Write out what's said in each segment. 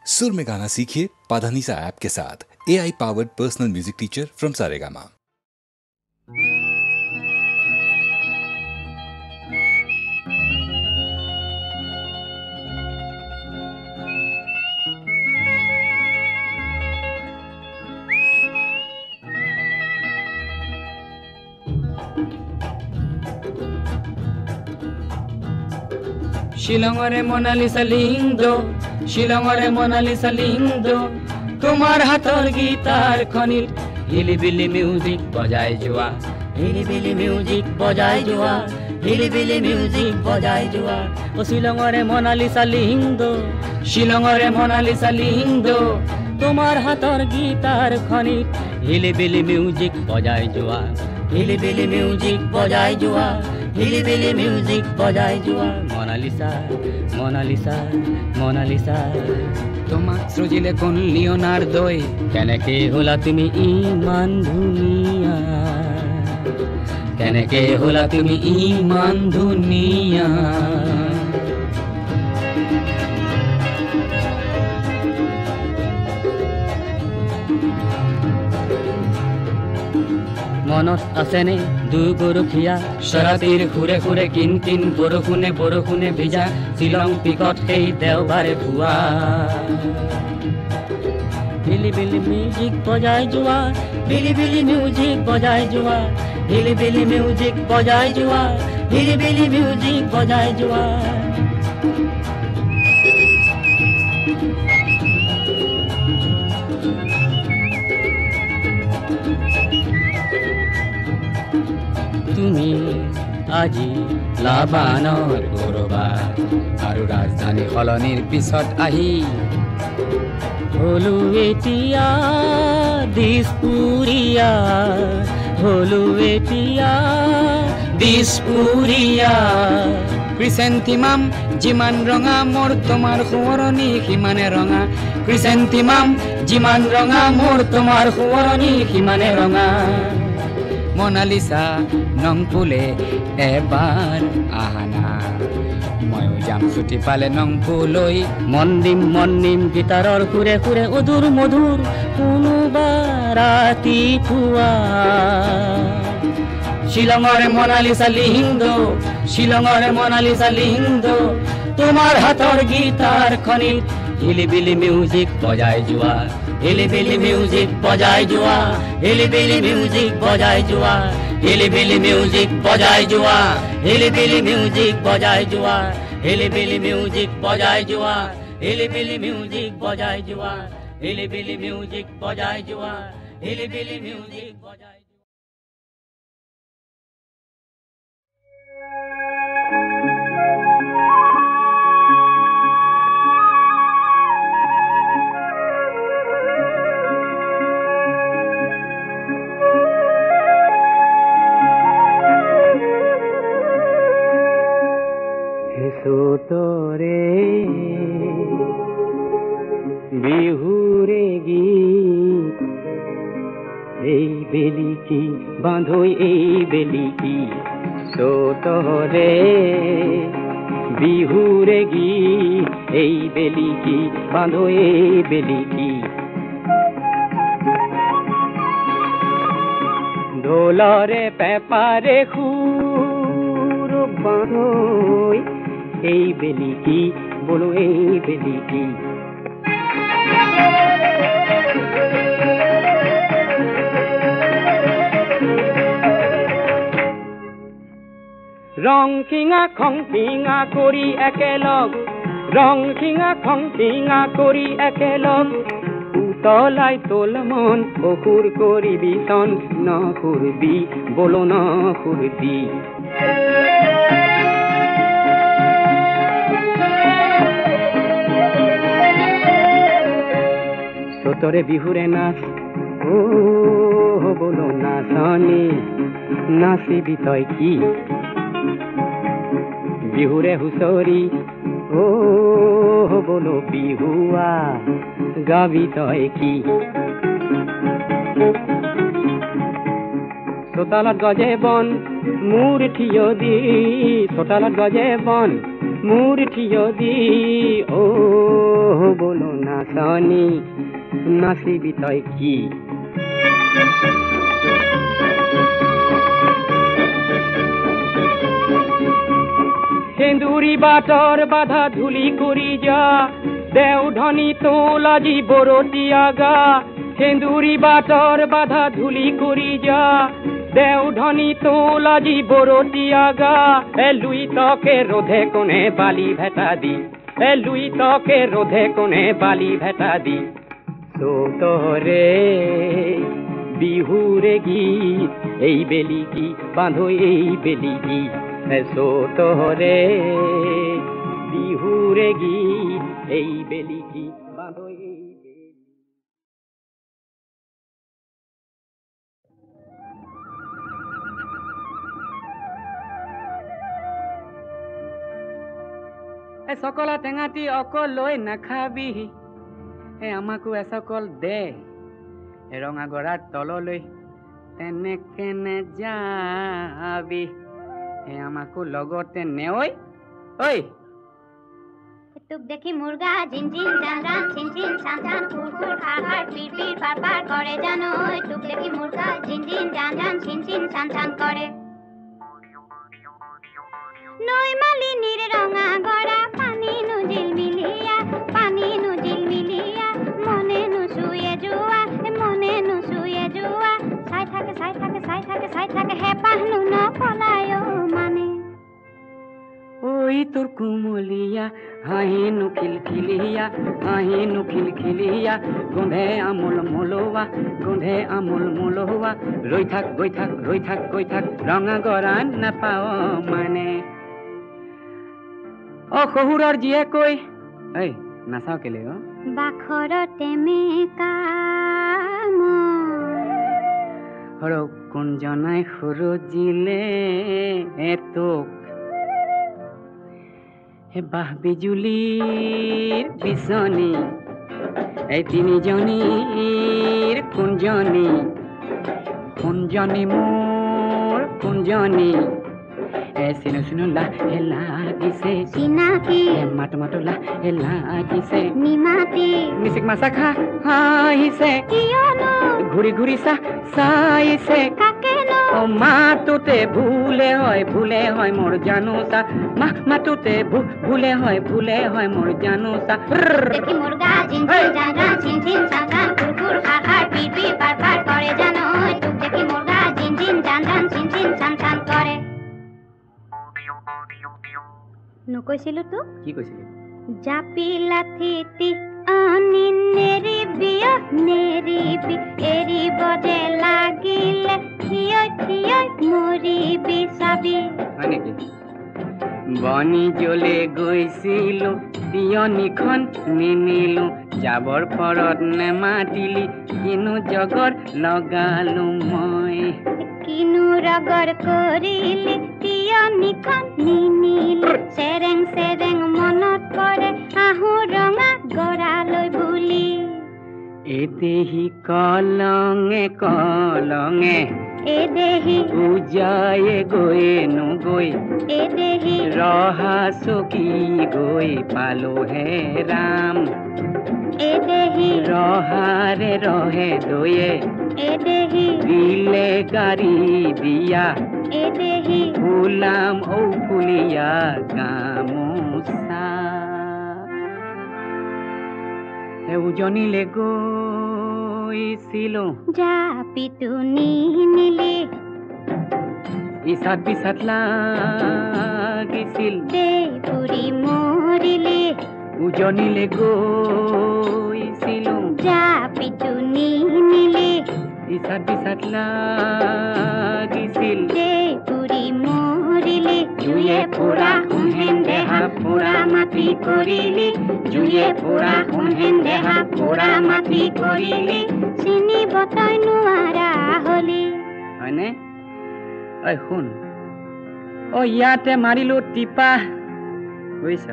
सुर में गाना सीखिए पाधानीसा ऐप के साथ। AI powered personal music teacher from Saregama. শিলংরে মোনালিসা লিংদো, শিলংরে মোনালিসা লিংদো, তোমার হাতর গিটার খনির হিলিবিলি মিউজিক বজায় জোয়া, হিলিবিলি মিউজিক বজায় জোয়া, হিলিবিলি মিউজিক বজায় জোয়া। ও শিলংরে মোনালিসা লিংদো, শিলংরে মোনালিসা লিংদো, তোমার হাতর গিটার খনির হিলিবিলি মিউজিক বজায় জোয়া, হিলিবিলি মিউজিক বজায় জোয়া, হিলিবিলি মিউজিক বজায় জোয়া। মোনালিসা মোনালিসা মোনালিসা, তোমাক সৃজিলে কোন লিওনার্দোই, কেনেকে হলা তুমি ইমান ধুনিয়া, কেনেকে হলা তুমি ইমান ধুনিয়া। মনত আছেনে দুগৰখীয়া শৰাতিৰ ঘূৰে ঘূৰে কিন কিন বৰষুণে বৰষুণে ভিজা শ্বিলং পিকত সেই দেওবাৰে পুৱা। হিলিবিলি মিউজিক বজাই যোৱা, হিলিবিলি মিউজিক বজাই যোৱা, হিলিবিলি মিউজিক বজাই যোৱা, হিলিবিলি মিউজিক বজাই যোৱা। তুমি আজি লাবানৰ কৰবাত আৰু ৰাজধানী সলনিৰ পিছত আহি হলো এতিয়া দিছপুৰীয়া, হলো এতিয়া দিছপুৰীয়া। ক্ৰিচেণ্টিমাম যিমান ৰঙা মোৰ তোমাৰ সোঁৱৰণি সিমানে ৰঙা, ক্ৰিচেণ্টিমাম যিমান ৰঙা মোৰ তোমাৰ সোঁৱৰণি সিমানে ৰঙা। মোনালিসা নংপুলে এবাৰ আহানা, ময়ো যাম ছুটি পালে নংপুলৈ। মন দিম গীটাৰৰ সুৰে সুৰে অধুৰ মধুৰ কোনোবা ৰাতিপুৱা। শিলংৰে মোনালিসা লিংদো, শিলংৰে মোনালিসা লিংদো, তোমাৰ হাতৰ গীটাৰ খনিত হিলিবিলি মিউজিক বজাই যোৱা, হিলিবিলি মিউজিক বজাই যোৱা, হিলিবিলি মিউজিক বজাই যোৱা, হিলিবিলি মিউজিক বজাই যোৱা, হিলিবিলি মিউজিক বজাই যোৱা, হিলিবিলি মিউজিক বজাই যোৱা, হিলিবিলি মিউজিক বজাই যোৱা, হিলিবিলি মিউজিক বজাই যোৱা, হিলিবিলি মিউজিক বজাই। তোরে বিহুরে গীত, এই বেলি কি বাঁধই এই বেলি কি, তোরে বিহুরে গীত, এই বেলি কি বাঁধই এই বেলি কি। ঢোলরে পেপারে খুর বাঁধই এই বেলি কি, বলো এই বেলি কি। রং খিঙা খং খিঙা করি একেলগ, রং খিঙা খং খিঙা করি একেলগ, উতলাই তোল মন অসুর করিবি সন, না করবি বলো না করবি। তোরে বিহুরে নাচ, ও বলো নাচনি নাচিবি তই কি। বিহুরে হুঁচৰি, ও বলো বিহুয়া গাবি তই কি। চোতালত গজে বন মোৰ ঠিয় দি, চোতালত গজে বন মোৰ ঠিয় দি, ও বলো না নাচনি নাচিবি তই কি সেন্দুৰী বাটৰ বাধা ধূলি কৰি যা দেও ধনী তোল আজি বৰতীয়া গা সেন্দুৰী বাটৰ বাধা ধূলি কৰি যা দেও ধনী তোল আজি বৰতীয়া গা লুই তকে ৰোধে কোনে বালি ভেটা দি লুই তকে ৰোধে কোনে বালি ভেটা দি তোৰে বিহুৰে গীত এই বেলি গীত বান্ধো এই বেলি গীত তোৰে বিহুৰে গীত এই বেলি গীত বান্ধো এই সকলা টেঙাটি অকল লৈ নাখাবি আমাকো এসকল দে ৰঙা গৰাৰ তললৈ তেনেকে নেযাবি আমাকো লগতে নেঐ ঐ তোক দেখি মুৰ্গা জিন জিন জান জান চিন চিন চান চান ফুৰ ফুৰ খাৰ খাৰ পিৰ পিৰ পাৰ পাৰ কৰে জানো তোক দেখি মুৰ্গা জিন জিন জান জান চিন চিন চান চান কৰে নৈ মালিনীৰ ৰঙা গৰা পানী নুজিল মিলিয়া মনে নুচুয়ে যোৱা চাই থাকে হেপাহনো নপলায় মানে ঐ তোৰ কুমলীয়া হাঁহিনো খিলখিলিয়া গোন্ধে আমোল মোলোৱা ৰৈ থাক গৈ থাক ৰঙা গৰা নাপাও মানে শহুৰৰ জীয়ে কৈ ঐ নাচাও কেলে বাখৰতে মেকা সৰক কোনজনাই সৰজিলে তোক বাহ বিজুলীৰ বিচনী এই তিনিজনীৰ কোনজনী মোৰ কোনজনী চিনো লাহে লাগিছে চিনাকি মাতো লাহে লাগিছে নিমাতি মিচিক মাছা খা হাঁহিছে কিয়নো ঘূৰি চাইছে কাকেনো মাতোতে ভুলে হয় মোৰ জানোচা মাতোতে ভুলে হয় মোৰ জানোচা দেখি মুৰ্গা জিন জিন জান জান চিন চিন চান চান ফুৰ ফুৰ খাৰ খাৰ পিৰ পিৰ পাৰ পাৰ কৰে জানো তোক দেখি মুৰ্গা জিন জিন জান জান চিন চিন চান চান কৰে নকৈছিলো তোক কি কৈছিলি জাপি লাথিতি আনি নেৰিবি এৰিব যে লাগিলে থিয় মৰিবি চাবি হয় নেকি বনি জ্বলে গৈছিলো তিয়নিখন নিনিলো যাবৰ পৰত নেমাতিলি কিনো জগৰ লগালো মই কিনো ৰগৰ কৰিলি তিয়নিখন নিনিলি চেৰেং মনত পৰে আহো ৰঙা গৰালৈ বুলি এদেহি কলঙে এদেহি উজায়ে গৈয়ে নগৈ এদেহি ৰহা চকী গৈ পালো হে ৰাম এদেহি ৰহাৰে ৰহে দয়ে এদেহি দিলে গাড়ী বিয়া এদেহি ফুলাম ফুলিয়া গামোচা উজনিলে গৈছিলো জাপিটো নিনিলি ইচাত বিচাত লাগিছিল দেপুৰি মৰিলি উজনিলে গৈছিলো জাপিটো নিনিলি ইচাত বিচাত লাগিছিল দেপুৰি মৰিলি জুয়ে পুৰা সোণহেন দেহা পুৰা মাটি কৰিলি জুয়ে পুৰা সোণহেন দেহা পুৰা মাটি কৰিলি চিনিব তই নোৱাৰা হলি হয়নে ঐ শুন ইয়াতে মাৰিলো টিপা বুজিছ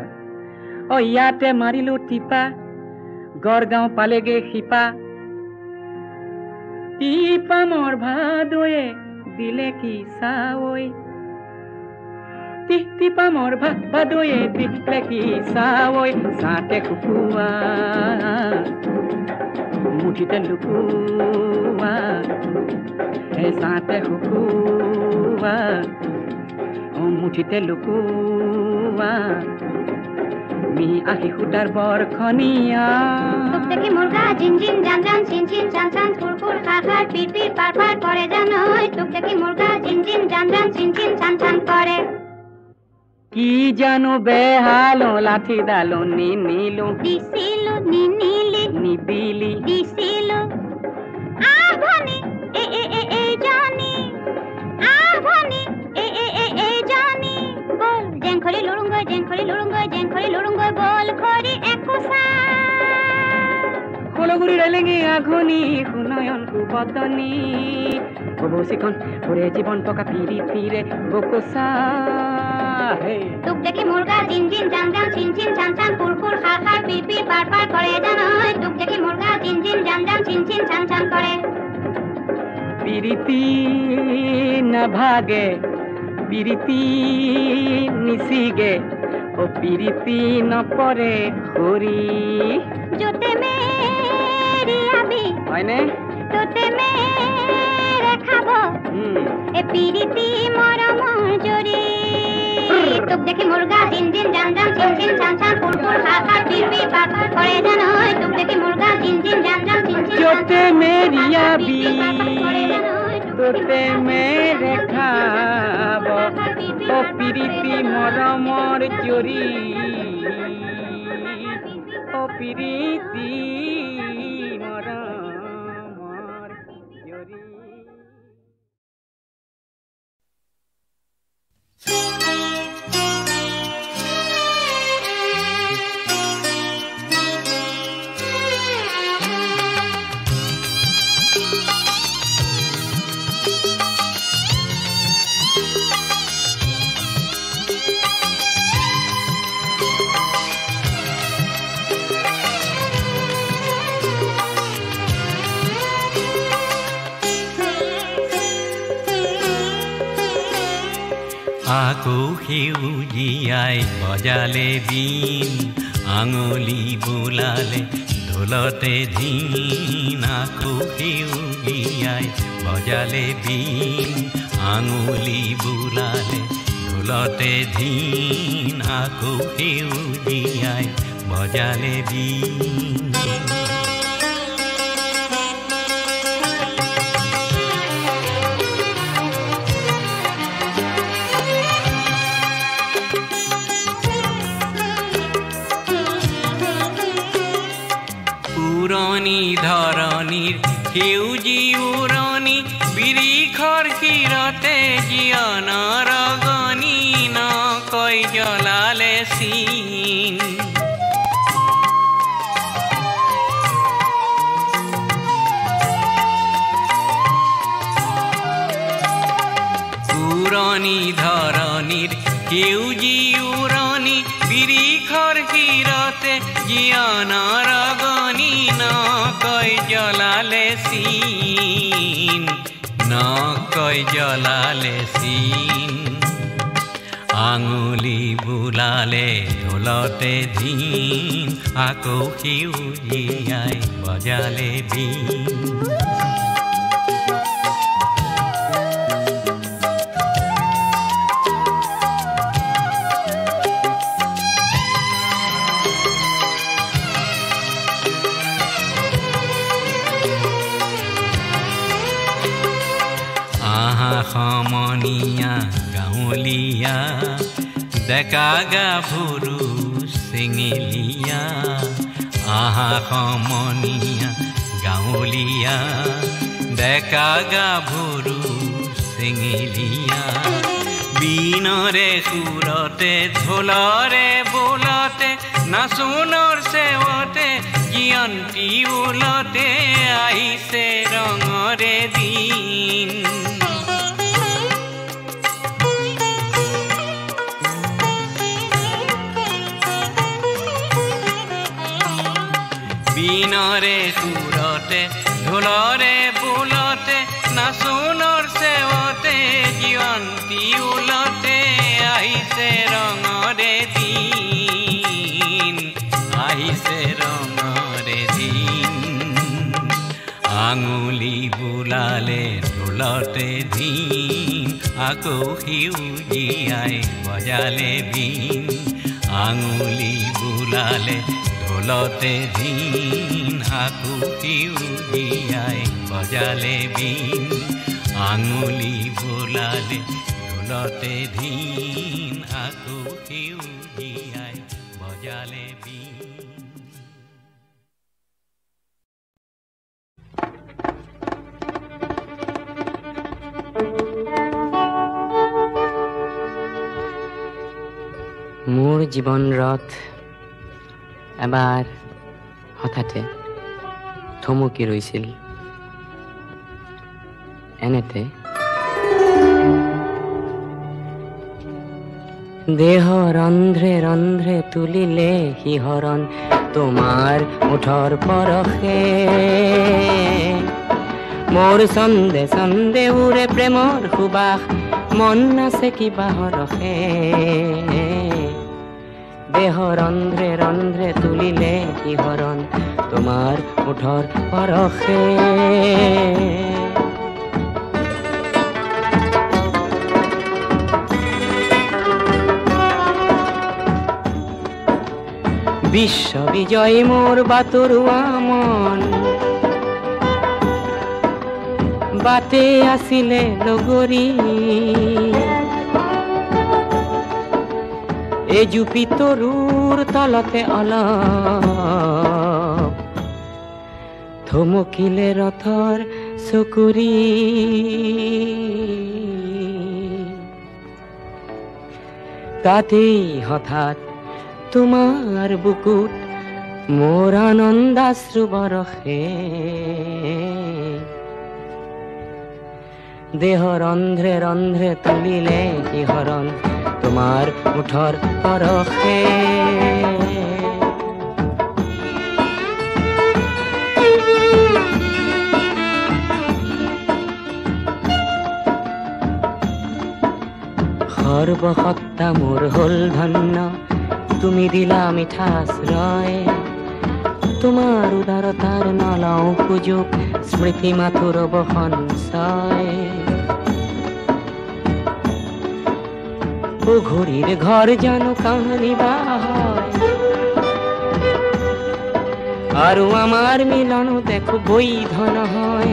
ইয়াতে মাৰিলো টিপা গড়গাঁও পালেগে শিপা টিপা মোৰ ভাদয়ে দিলে কি চাৱৈ টিপা মোৰ ভাদয়ে দিলে কি চাৱৈ চাতে খুকুৱা মুঠিতে লুকুৱা চাতে শুকুৱা মুঠিতে লুকুৱা মি আহি সূতাৰ বৰখনীয়া তোক দেখি মুৰ্গা জিন জিন জান জান চিন চিন চান চান ফুৰ ফুৰ খাৰ খাৰ পিৰ পিৰ পাৰ পাৰ কৰে জানৈ তোক দেখি মুৰ্গা জিন জিন জান জান চিন চিন চান চান কৰে কি জানো বেহালো লাঠি ডালো নিনিলো দিছিলো নিনিলি নিদিলি দিছিলো আভনি এ এ এ এ জানি আভনি এ এ এ এ জানি বল জেংখৰি লুৰুঙ্গৈ জেংখৰি লুৰুঙ্গৈ জেংখৰি লুৰুঙ্গৈ বল খৰি একোসা কলগুৰি ৰেলেঙি আঘনি সুনয়ন কুবদনি ববচিখন ওৰে জীৱন টকা পিৰি পিৰে বকোসা তোক দেখি মুৰ্গা জিন জিন জান জান চিন চিন চান চান ফুৰ ফুৰ খাৰ খাৰ পিৰ পিৰ পাৰ পাৰ কৰে জানৈ তোক দেখি মুৰ্গা জিন জিন জান জান চিন চিন চান চান কৰে পিৰিতি নাভাগে পিৰিতি নিচিগে ও পিৰিতি নপৰে হৰি যতে মেৰি আবি হয়নে তোতে মেৰে খাব এ পিৰিতি মৰমৰ জৰি তোক দেখি মুৰ্গা জিন জিন জান জান চিন চিন চান চান ফুৰ ফুৰ খাৰ খাৰ পিৰ পিৰ পাৰ পাৰ কৰে জানৈ তোক দেখি মুৰ্গা জিন জিন জান জান চিন চিন যতে মেৰি আবি তোতে মেৰে খাব ও পিৰিতি মৰমৰ জৰি ও পিৰিতি মৰমৰ জৰি আকৌ সেউজীয়াই বজালে বিন আঙুলি বোলালে ঢোলতে ধিন আকৌ সেউজীয়াই বজালে বিন আঙুলি বোলালে ঢোলতে ধিন আকৌ সেউজীয়াই বজালে বিন পুৰণি ধৰণিৰ সেউজী উৰণি বিৰিখৰ শিৰতে জীয়নৰ ৰগনি নকৈ জ্বলালে চিন পুৰণি ধৰণিৰ সেউজী উৰণি বিৰিখৰ শিৰতে জীয়নৰ ৰগনি নকৈ জ্বলালে চিন নকৈ জ্বলালে চিন আঙুলি বোলালে ঢোলতে ধিন আকৌ সেউজীয়াই বজালে বিন সমনীয়া গাঁৱলীয়া ডেকা গাভৰু চেঙেলীয়া আহা সমনীয়া গাঁৱলীয়া ডেকা গাভৰু চেঙেলীয়া বিনৰে সুৰতে ঢোলৰে বোলতে নাচোনৰ চেৱতে জীয়ন্তী ওলতে আহিছে ৰঙৰে দিন বিনৰে সুৰতে ঢোলৰে বোলতে নাচোনৰ চেৱতে জীয়ন্তী ওলতে আহিছে ৰঙৰে দিন আহিছে ৰঙৰে দিন আঙুলি বুলালে ঢোলতে ধীন আকৌ সেউজীয়াই বজালে বিন আঙুলি বুলালে ঢোলতে ধীন আকৌ সেউজীয়াই বজালে বিন আঙুলি বুলালে ঢোলতে ধীন আকৌ সেউজীয়াই বজালে বিন মোৰ জীৱন ৰথ এবাৰ হঠাতে থমকি ৰৈছিল এনেতে দেহ ৰন্ধ্ৰে ৰন্ধ্ৰে তুলিলে শিহৰণ তোমাৰ ওঠৰ পৰশে মোৰ চন্দে চন্দে উৰে প্ৰেমৰ সুবাস মন আছে কিবা হৰখে দেহ ৰন্ধ্ৰে ৰন্ধ্ৰে তুলিলে শিহৰণ তোমাৰ ওঠৰ পৰশে বিশ্ব বিজয় মোৰ বাতৰুৱা মন বাটে আছিলে লগৰী এজুপি তৰুৰ তলতে অলপ থমকিলে ৰথৰ চকুৰি তাতেই হঠাৎ তোমাৰ বুকুত মোৰ আনন্দাশ্ৰু বৰষে দেহ ৰন্ধ্ৰে ৰন্ধ্ৰে তুলিলে শিহৰণ তোমাৰ ওঠৰ পৰশে সৰ্বসত্তা মোৰ হল ধন্য তুমি দিলা মিঠা আশ্ৰয় তোমাৰ উদাৰতাৰ নলওঁ সুযোগ স্মৃতি মাথুৰ বসঞ্চয় ঘড়িৰ ঘৰ জানো কাহানি বা হয় আৰু আমাৰ মিলন দেখো বৈধন হয়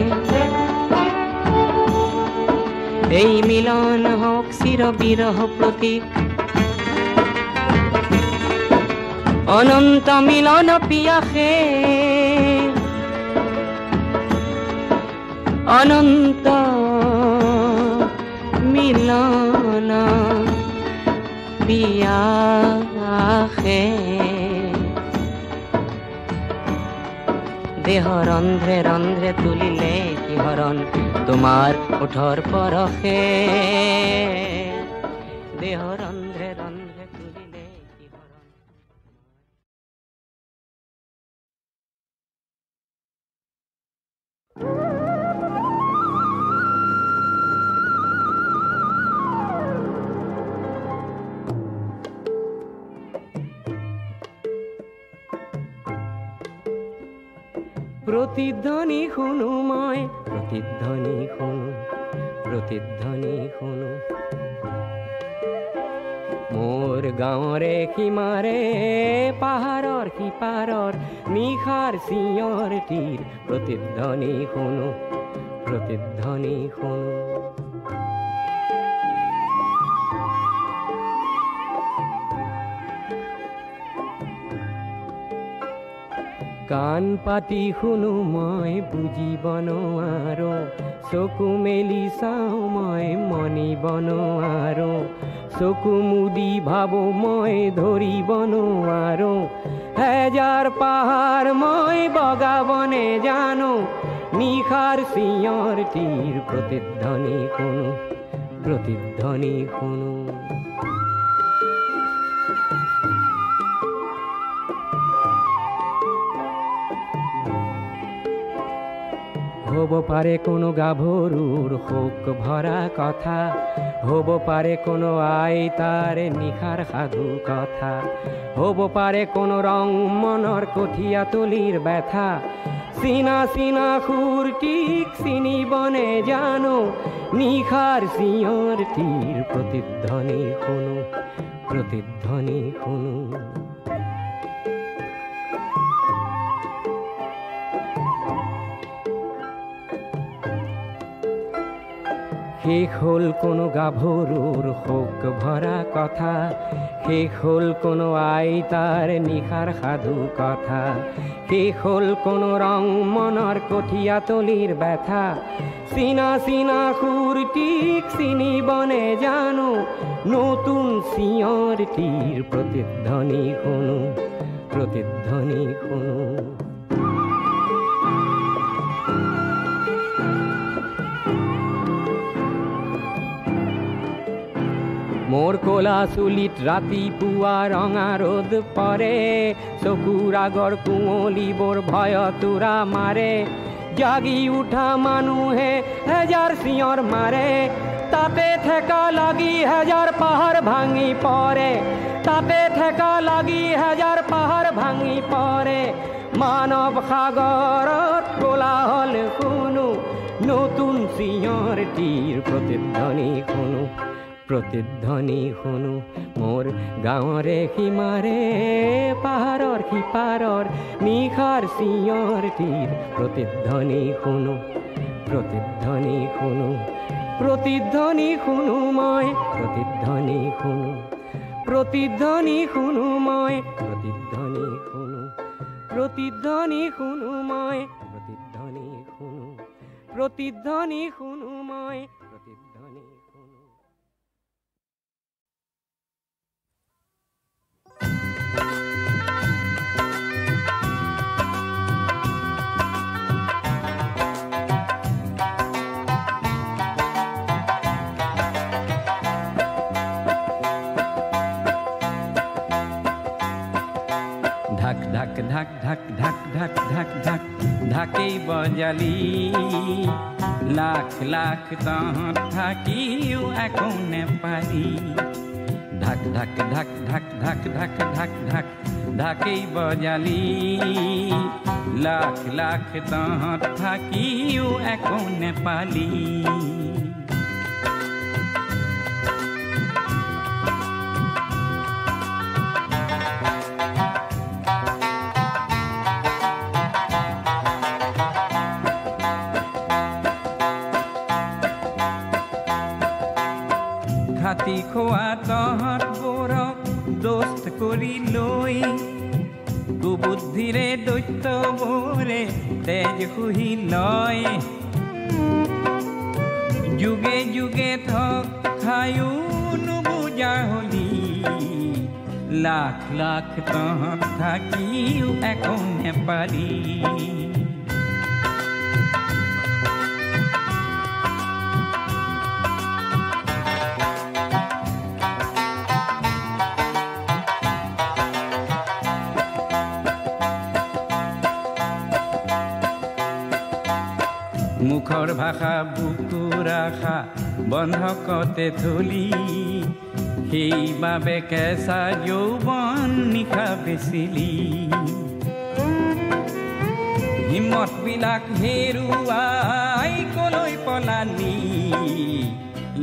এই মিলন হোক চিৰ বিৰহ প্ৰতীক অনন্ত মিলন পিয়াসে অনন্ত মিলন পিয়াসে দেহ ৰন্ধ্ৰে ৰন্ধ্ৰে তুলিলে শিহৰণ তোমাৰ ওঠৰ পৰশে দেহ ৰন্ধ্ৰে ৰন্ধ্ৰে তুলিলে শিহৰণ প্ৰতিধ্বনি শুনো মই প্ৰতিধ্বনি শুনো প্ৰতিধ্বনি শুনো মোৰ গাঁৱৰে সীমাৰে পাহাৰৰ সিপাৰৰ নিশাৰ চিঞৰ তীৰ প্ৰতিধ্বনি শুনো প্ৰতিধ্বনি শুনো কাণ পাতি শুনো মই বুজিব নোৱাৰো চকু মেলি চাওঁ মই মনিব নোৱাৰো চকু মুদি ভাবো মই ধৰিব নোৱাৰো হেজাৰ পাহাৰ মই বগাবনে জানো নিশাৰ চিঞৰ তীৰ প্ৰতিধ্বনি শুনো প্ৰতিধ্বনি শুনো হব পাৰে কোনো গাভৰুৰ শোক ভৰা কথা হব পাৰে কোনো আইতাৰ নিশাৰ সাধু কথা হব পাৰে কোনো ৰং মনৰ কঠীয়া তুলিৰ ব্যথা চিনা চিনা সুৰটিক চিনিবনে জানো নিশাৰ চিঞৰটিৰ প্ৰতিধ্বনি শুনো প্ৰতিধ্বনি শুনো শেষ হ'ল কোনো গাভৰুৰ শোক ভৰা কথা শেষ হ'ল কোনো আইতাৰ নিশাৰ সাধু কথা শেষ হ'ল কোনো ৰং মনৰ কঠীয়াতলিৰ ব্যথা চিনা চিনা সুৰটিক চিনিবনে জানো নতুন চিঞৰটিৰ প্ৰতিধ্বনি শুনো প্ৰতিধ্বনি শুনো মোৰ কলা চুলিত ৰাতিপুৱা ৰঙা ৰ'দ পৰে চকুৰ আগৰ কুঁৱলীবোৰ ভয়তোৰা মাৰে জাগি উঠা মানুহে হেজাৰ চিঞৰ মাৰে তাতে ঠেকা লাগি হেজাৰ পাহাৰ ভাঙি পৰে তাতে ঠেকা লাগি হেজাৰ পাহাৰ ভাঙি পৰে মানৱ সাগৰত কোলাহল শুনো নতুন চিঞৰটিৰ প্ৰতিধ্বনি শুনো প্ৰতিধ্বনি শুনো মোৰ গাঁৱৰে সীমাৰে পাহাৰৰ সিপাৰৰ নিশাৰ চিঞৰটিৰ প্ৰতিধ্বনি শুনো প্ৰতিধ্বনি শুনো প্ৰতিধ্বনি শুনো মই প্ৰতিধ্বনি শুনো প্ৰতিধ্বনি শুনো মই প্ৰতিধ্বনি শুনো প্ৰতিধ্বনি শুনো মই প্ৰতিধ্বনি শুনো প্ৰতিধ্বনি শুনো মই প্ৰতিধ্বনি শুনো ঢাক ঢাক ঢাক ঢাক ঢাক ঢাক ঢাক ঢাক ঢাকেই বজালি লাখ লাখ তহঁত থাকিও একো নেপালি ঢাক ঢাক ঢাক ঢাক ঢাক ঢাক ঢাক ঢাক ঢাকেই বজালি লাখ লাখ তহঁত থাকিও একো নেপালি খাতি খোৱা তহঁত বোৰক দোস্ত কৰি লৈ কুবুদ্ধিৰে দৈত্যবোৰে তেজ শুহি লয় যুগে যুগে থক খায়ো নুবুজা হলি লাখ লাখ তহঁত থাকিও একো নেপালি মুখৰ ভাষা বুকুৰ আশা বন্ধকতে থলি সেইবাবে কেঁচা যৌৱন নিশা বেচিলি হিম্মতবিলাক হেৰুৱাই কলৈ পলালি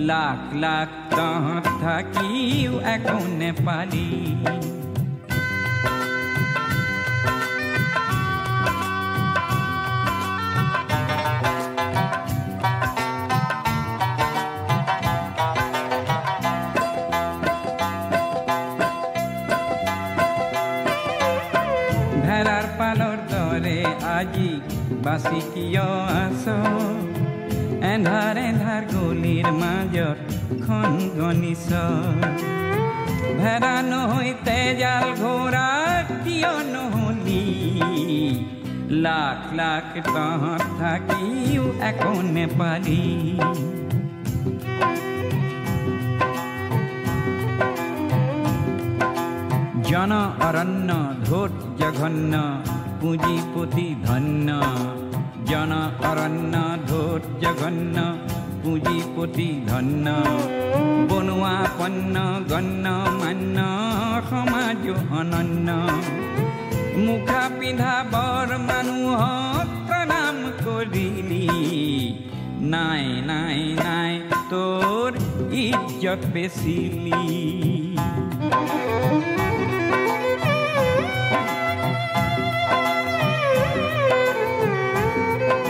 লাখ লাখ তহঁত থাকিও একো নেপালি ভেড়াৰ পালৰ দৰে আজি বাচি কিয় আছ এন্ধাৰ এন্ধাৰ গলিৰ মাজত খন গনিছ ভেড়া নহৈ তেজাল ঘোঁৰা কিয় নহলি লাখ লাখ তহঁত থাকিও একো নেপালি জন অৰণ্য ধোত জঘন্য পুঁজিপতি ধন্য জন অৰণ্য ধোত জঘন্য পুঁজিপতি ধন্য বনোৱা পন্ন গণ্য মান্য সমাজ অনন্য মুখা পিন্ধা বৰ মানুহক নাই নাই নাই তোৰ ইজ্জত বেচিলি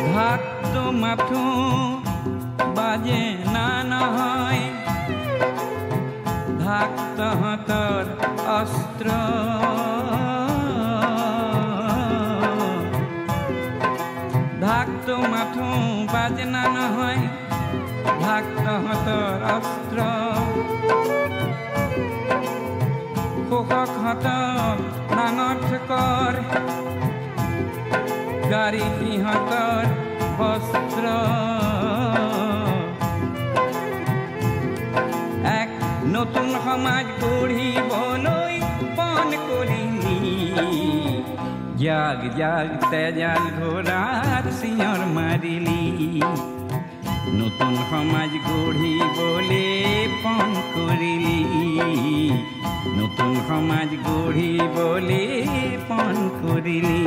ভাত মাথো বাজে না নহয় ঢাক তহঁতৰ অস্ত্ৰ ঢাকটো মাথো বাজে না নহয় ঢাক তহঁতৰ অস্ত্ৰ শোষকহঁতক নাঙঠ কৰ গাড়ী সিহঁতৰ বস্ত্ৰ এক নতুন সমাজ গঢ়িবলৈ পণ কৰিলি জাগ জাগ তেজাল ঘোঁৰাৰ চিঞৰ মাৰিলি নতুন সমাজ গঢ়িবলৈ পণ কৰিলি নতুন সমাজ গঢ়িবলৈ পণ কৰিলি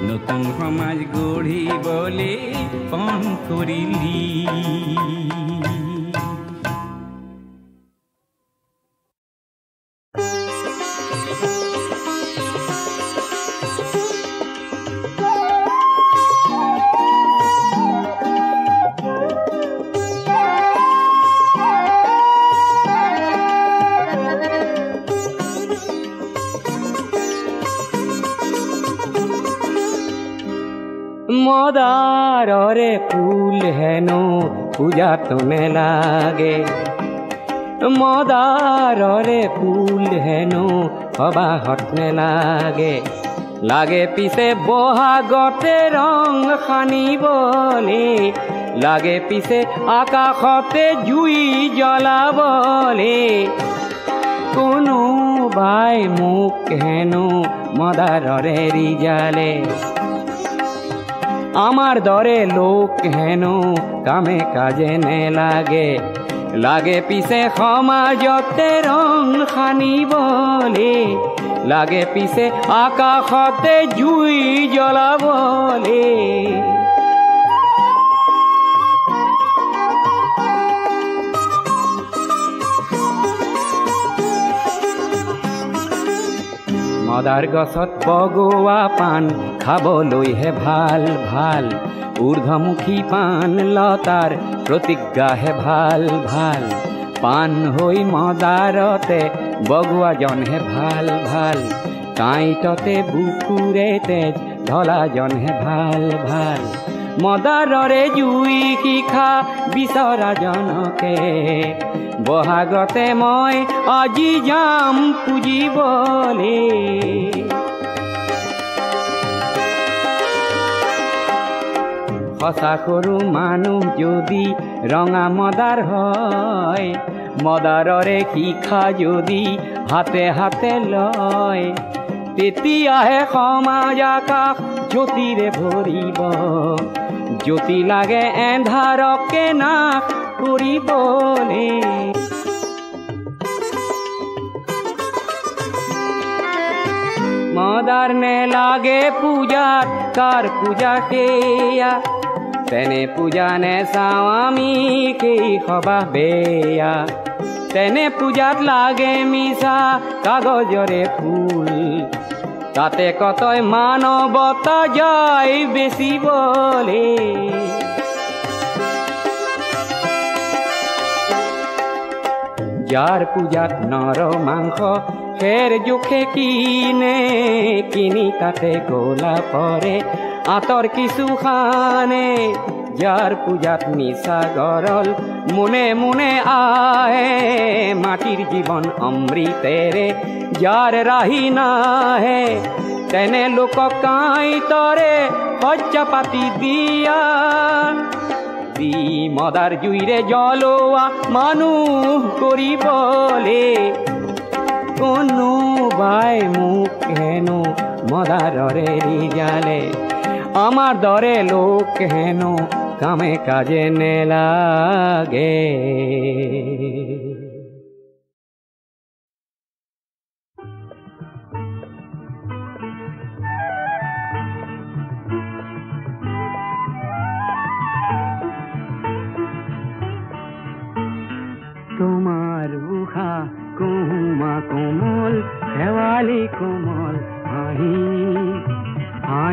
নতুন সমাজ গঢ়িবলৈ পণ কৰিলি মদাররে ফুল হেন পূজা তোনে লাগে মদাররে ফুল হেন সবাহত নেলাগে লাগে পিছে বহাগতে রং সানিবলে লাগে পিছে আকাশতে জুই জ্বলাবলে কোনোবাই মোক হেনো মদাররে রিজালে আমার দরে লোক হেন কামে কাজে নে লাগে লাগে পিছে সমাজতে রং সানিবলে লাগে পিছে আকাশতে জুই জ্বলাবলে মদাৰ গছত বগোৱা পাণ খাবলৈহে ভাল ভাল ঊৰ্ধ্বমুখী পাণ লতাৰ প্ৰতিজ্ঞাহে ভাল ভাল পাণ হৈ মদাৰতে বগোৱাজনহে ভাল ভাল কাঁইটতে বুকুৰে তেজ ঢলাজনহে ভাল ভাল মদাৰৰে জুই শিখা বিচৰাজনকে বহাগতে মই আজি যাম পুজিবলে সঁচা সৰু মানুহ যদি ৰঙা মদাৰ হয় মদাৰৰে শিখা যদি হাতে হাতে লয় তেতিয়াহে সমাজ আকাশ জ্যোতিৰে ভৰিব জ্যোতি লাগে এন্ধাৰকে নাশ কৰিবলে মদাৰ নে লাগে পূজাত কাৰ পূজা সেয়া তেনে পূজা নে চাওঁ আমি সেই সবাহ বেয়া তেনে পূজাত লাগে মিছা কাগজৰে ফুল তাতে কতই মানৱতা যায় বেচিবলে যাৰ পূজাত নৰ মাংস খেৰ জোখে কিনে কিনি তাতে গোলা পৰে আঁতৰ কিছু খানে যাৰ পূজাত মিছা গৰল মুনে মুনে আহে মাটিৰ জীৱন অমৃতেৰে যাৰ ৰাহি নাহে তেনে লোকক কাঁইটৰে শয্যা পাতি দিয়া দি মদাৰ জুইৰে জ্বলোৱা মানুহ কৰিবলে কোনোবাই মোক হেনো মদাৰৰে ৰিজালে আমাৰ দৰে লোক হেনো কামে কাজে নেলাগে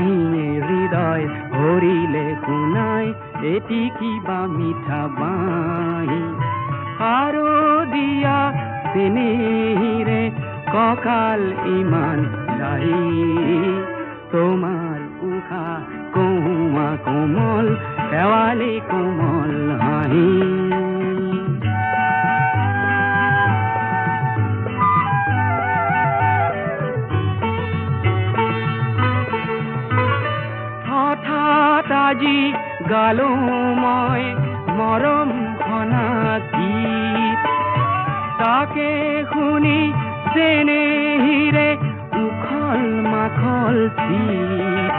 হাঁহিয়ে হৃদয় ভৰিলে শুনাই এটি কিবা মিঠা বাঁহী আৰু দিয়া চেনেহিৰে কঁকাল ইমান লাহি তোমাৰ উশাহ কহুৱা কোমল শেৱালি কোমল হাঁহি আজি গালো মই মৰম ঘনা গীত তাকে শুনি চেনেহিৰে উখল মাখল চিত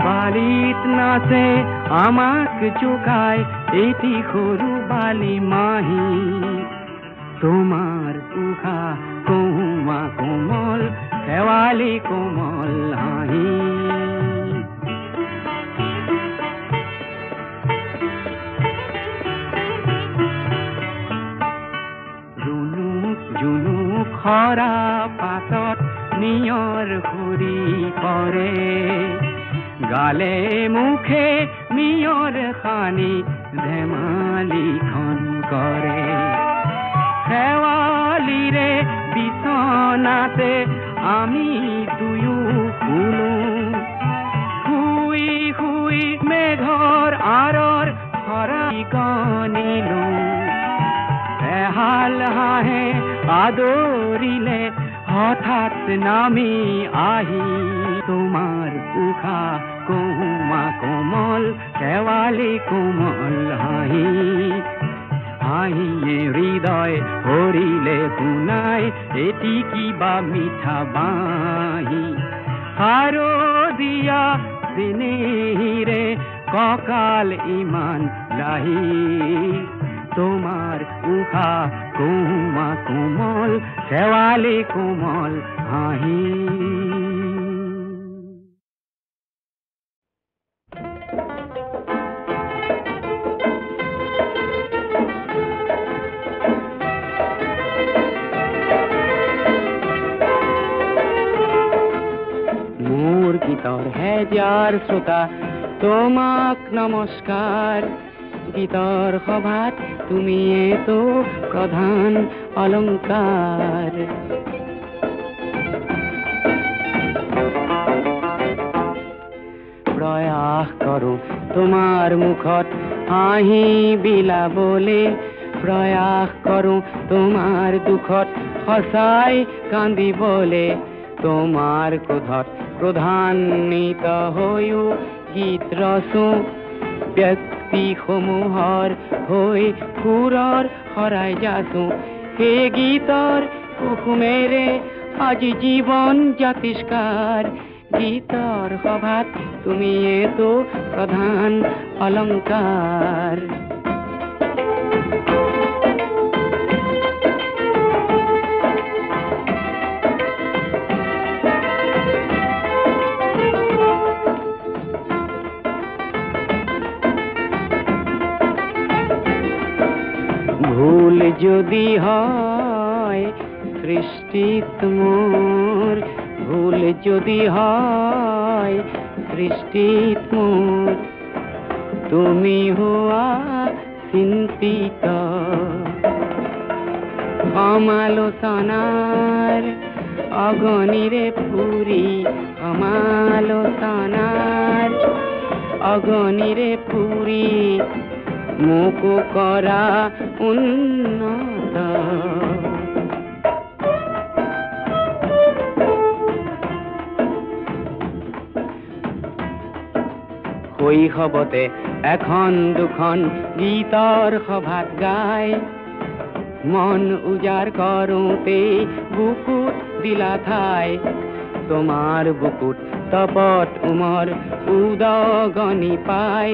বালিত নাচে আমাক জোকাই এটি সৰু বালি মাহী তোমাৰ উশাহ কহুৱা কোমল শেৱালি কোমল হাঁহি খৰা পাতত নিয়ৰ সুৰি পৰে গালে মুখে নিয়ৰ সানি ধেমালিখন কৰে শেৱালিৰে বিচনাতে আমি দুয়ো শুনো শুই শুই মেঘৰ আঁৰৰ শৰাই গণিলো এহাল হাঁহে আদৰিলে হঠাৎ নামি আহি তোমাৰ উশাহ কহুৱা কোমল শেৱালি কোমল হাঁহি হাঁহিয়ে হৃদয় ভৰিলে শুনাই এটি কিবা মিঠা বাঁহী আৰু দিয়া চেনেহিৰে কঁকাল ইমান লাহি তোমাৰ উশাহ কহুৱা কোমল শেৱালি কোমল হাঁহি মোৰ গীতৰ হেজাৰ শ্ৰোতা তোমাক নমস্কাৰ গীতৰ সভাত তুমিয়েতো প্ৰধান অলংকাৰ প্ৰয়াস কৰোঁ তোমাৰ মুখত হাঁহি বিলাবলে প্ৰয়াস কৰোঁ তোমাৰ দুখত সঁচাই কান্দিবলে তোমাৰ ক্ৰোধত ক্ৰোধান্বিত হৈও গীত ৰচোঁ সমূহৰ হৈ সুৰৰ শৰাই যাচো সেই গীতৰ কুসুমেৰে আজি জীৱন জাতিষ্কাৰ গীতৰ সভাত তুমিয়েতো প্ৰধান অলংকাৰ ভুল যদি হয় সৃষ্টিত মোৰ ভুল যদি হয় সৃষ্টিত মোৰ তুমি হোৱা চিন্তিত সমালোচনাৰ অগণিৰে ফুৰি সমালোচনাৰ অগণিৰে ফুৰি মোকো কৰা উন্নত শৈশৱতে এখন দুখন গীতৰ সভাত গাই মন উজাৰ কৰোঁতে বুকুত দিলা ঠাই তোমাৰ বুকুত তপত উমৰ উদগনি পাই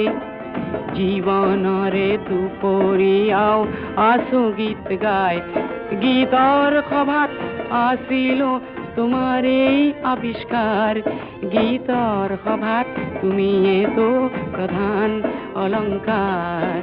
জীৱনৰে দুপৰীয়াও আছো গীত গাই গীতৰ সভাত আছিলো তোমাৰেই আবিষ্কাৰ গীতৰ সভাত তুমিয়েতো প্ৰধান অলংকাৰ